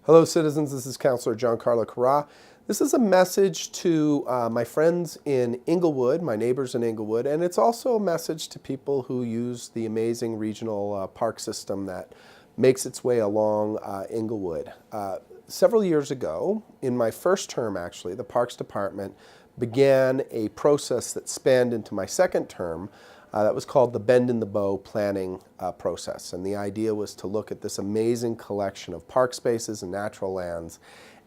Hello, citizens. This is Councillor Gian-Carlo. This is a message to my friends in Inglewood, my neighbors in Inglewood, and it's also a message to people who use the amazing regional park system that makes its way along Inglewood. Several years ago, in my first term actually, the Parks Department began a process that spanned into my second term that was called the Bend in the Bow planning process. And the idea was to look at this amazing collection of park spaces and natural lands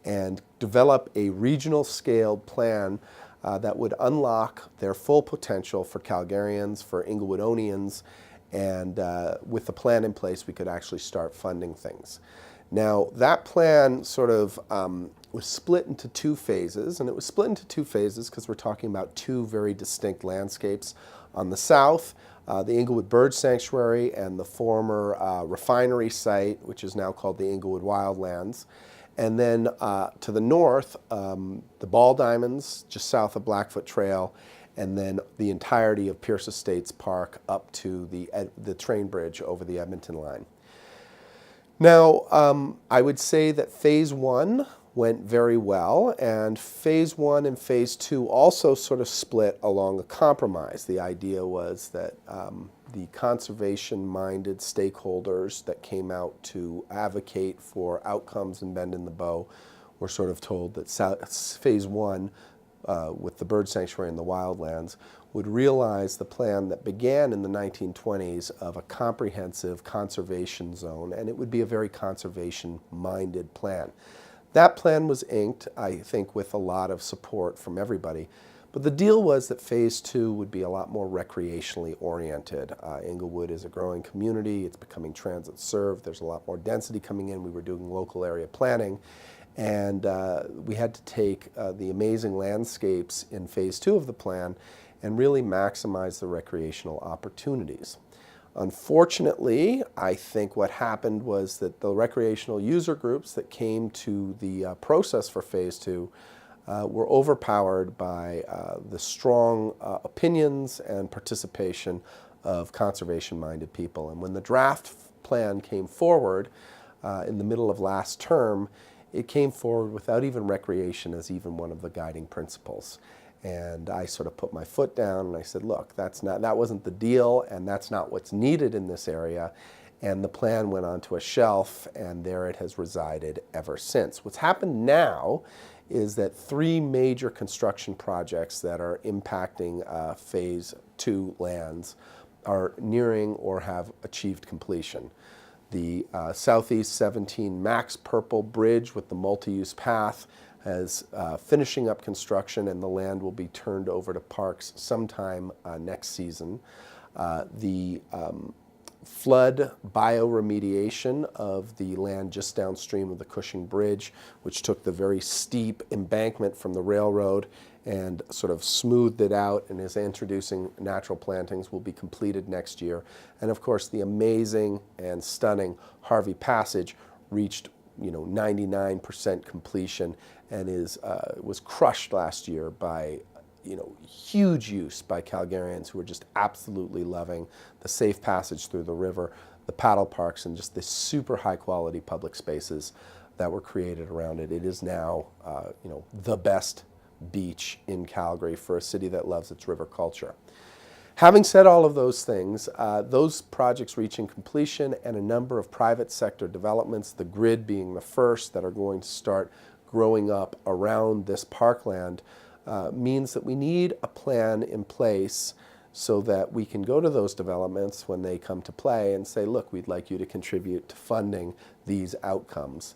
and develop a regional scaled plan that would unlock their full potential for Calgarians, for Inglewoodonians, and with the plan in place we could actually start funding things. Now that plan sort of was split into two phases, and it was split into two phases because we're talking about two very distinct landscapes. On the south, the Inglewood Bird Sanctuary and the former refinery site, which is now called the Inglewood Wildlands. And then to the north, the Ball Diamonds, just south of Blackfoot Trail, and then the entirety of Pearce Estates Park up to the train bridge over the Edmonton Line. Now, I would say that phase one went very well, and phase one and phase two also sort of split along a compromise. The idea was that the conservation-minded stakeholders that came out to advocate for outcomes in Bend in the Bow were sort of told that phase one, with the bird sanctuary and the wildlands, would realize the plan that began in the 1920s of a comprehensive conservation zone, and it would be a very conservation-minded plan. That plan was inked, I think, with a lot of support from everybody. But the deal was that phase two would be a lot more recreationally oriented. Inglewood is a growing community. It's becoming transit served. There's a lot more density coming in. We were doing local area planning. And we had to take the amazing landscapes in phase two of the plan and really maximize the recreational opportunities. Unfortunately, I think what happened was that the recreational user groups that came to the process for phase two were overpowered by the strong opinions and participation of conservation-minded people. And when the draft plan came forward in the middle of last term, it came forward without even recreation as even one of the guiding principles. And I sort of put my foot down and I said, look, that wasn't the deal, and that's not what's needed in this area. And the plan went onto a shelf, and there it has resided ever since. What's happened now is that three major construction projects that are impacting phase two lands are nearing or have achieved completion. The Southeast 17 Max Purple Bridge with the multi-use path is finishing up construction, and the land will be turned over to Parks sometime next season. The flood bioremediation of the land just downstream of the Cushing Bridge, which took the very steep embankment from the railroad and sort of smoothed it out and is introducing natural plantings, will be completed next year. And of course, the amazing and stunning Harvey Passage reached 99% completion and was crushed last year by huge use by Calgarians who are just absolutely loving the safe passage through the river, the paddle parks, and just the super high quality public spaces that were created around it. It is now the best beach in Calgary for a city that loves its river culture. Having said all of those things, those projects reaching completion and a number of private sector developments, the grid being the first, that are going to start growing up around this parkland, means that we need a plan in place so that we can go to those developments when they come to play and say, look, we'd like you to contribute to funding these outcomes.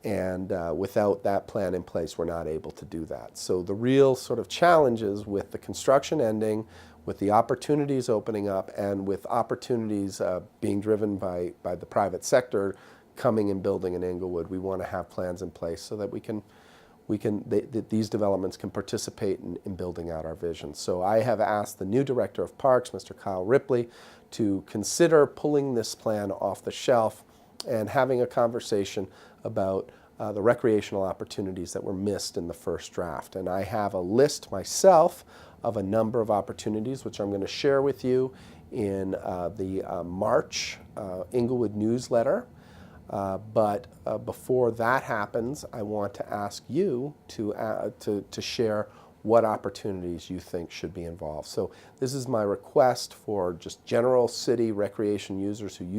And without that plan in place, we're not able to do that. So the real sort of challenges with the construction ending, with the opportunities opening up, and with opportunities being driven by the private sector coming and building in Inglewood, we want to have plans in place so that these developments can participate in building out our vision. So I have asked the new Director of Parks, Mr. Kyle Ripley, to consider pulling this plan off the shelf and having a conversation about the recreational opportunities that were missed in the first draft. And I have a list myself of a number of opportunities, which I'm going to share with you in the March Inglewood newsletter. But before that happens, I want to ask you to share what opportunities you think should be involved. So this is my request for just general city recreation users who use